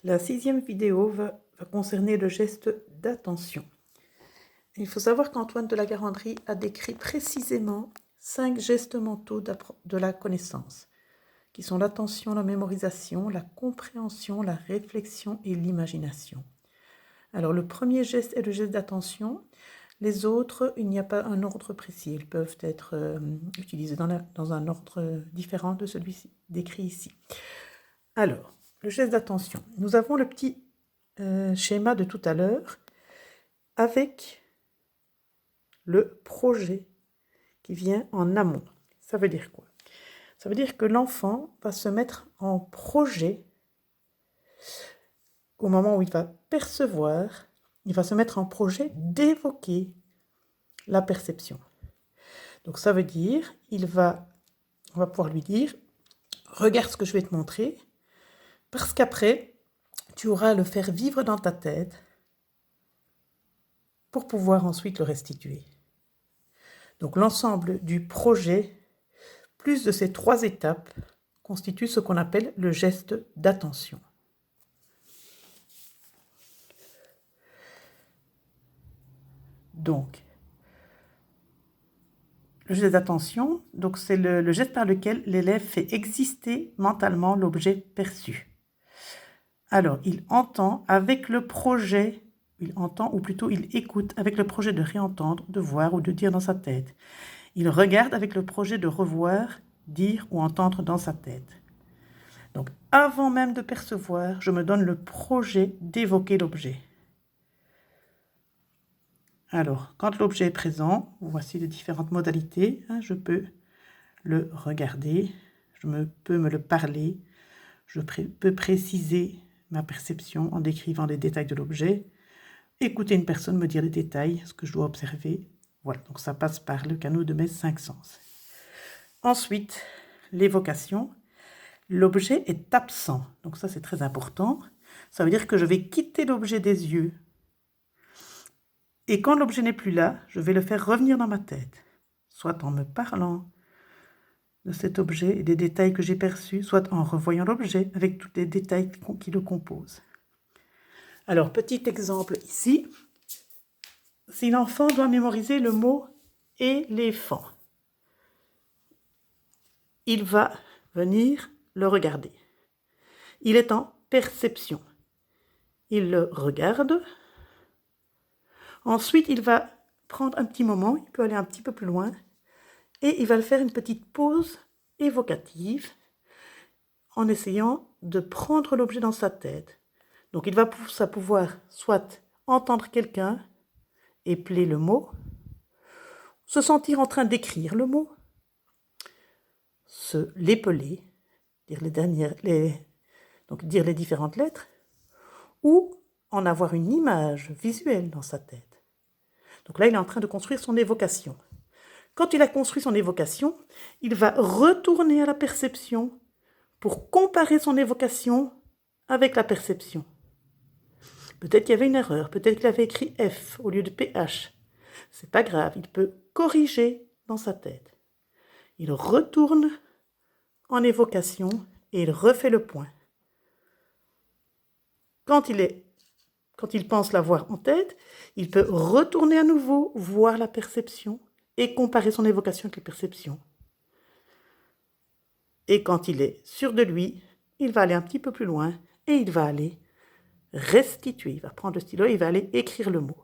La 6e vidéo va concerner le geste d'attention. Il faut savoir qu'Antoine de La Garandrie a décrit précisément 5 gestes mentaux de la connaissance, qui sont l'attention, la mémorisation, la compréhension, la réflexion et l'imagination. Alors le premier geste est le geste d'attention. Les autres, il n'y a pas un ordre précis. Ils peuvent être utilisés dans un ordre différent de celui décrit ici. Alors, le geste d'attention. Nous avons le petit schéma de tout à l'heure avec le projet qui vient en amont. Ça veut dire quoi? Ça veut dire que l'enfant va se mettre en projet au moment où il va percevoir, il va se mettre en projet d'évoquer la perception. Donc ça veut dire, on va pouvoir lui dire, regarde ce que je vais te montrer, parce qu'après, tu auras à le faire vivre dans ta tête pour pouvoir ensuite le restituer. Donc l'ensemble du projet, plus de ces 3 étapes, constitue ce qu'on appelle le geste d'attention. Donc, le geste d'attention, c'est le geste par lequel l'élève fait exister mentalement l'objet perçu. Alors, il entend avec le projet, ou plutôt il écoute avec le projet de réentendre, de voir ou de dire dans sa tête. Il regarde avec le projet de revoir, dire ou entendre dans sa tête. Donc, avant même de percevoir, je me donne le projet d'évoquer l'objet. Alors, quand l'objet est présent, voici les différentes modalités. Je peux le regarder, peux me le parler, je peux préciser ma perception en décrivant les détails de l'objet, écouter une personne me dire les détails, ce que je dois observer. Voilà, donc ça passe par le canal de mes 5 sens. Ensuite, l'évocation. L'objet est absent, donc ça c'est très important. Ça veut dire que je vais quitter l'objet des yeux. Et quand l'objet n'est plus là, je vais le faire revenir dans ma tête, soit en me parlant de cet objet et des détails que j'ai perçus, soit en revoyant l'objet avec tous les détails qui le composent. Alors, petit exemple ici. Si l'enfant doit mémoriser le mot « éléphant », il va venir le regarder. Il est en perception. Il le regarde. Ensuite, il va prendre un petit moment, il peut aller un petit peu plus loin, et il va faire une petite pause évocative en essayant de prendre l'objet dans sa tête. Donc, il va pouvoir soit entendre quelqu'un épeler le mot, se sentir en train d'écrire le mot, l'épeler, dire les différentes lettres, ou en avoir une image visuelle dans sa tête. Donc là, il est en train de construire son évocation. Quand il a construit son évocation, il va retourner à la perception pour comparer son évocation avec la perception. Peut-être qu'il y avait une erreur, peut-être qu'il avait écrit F au lieu de PH. C'est pas grave, il peut corriger dans sa tête. Il retourne en évocation et il refait le point. Quand il pense l'avoir en tête, il peut retourner à nouveau voir la perception et comparer son évocation avec la perception. Et quand il est sûr de lui, il va aller un petit peu plus loin et il va aller restituer. Il va prendre le stylo et il va aller écrire le mot.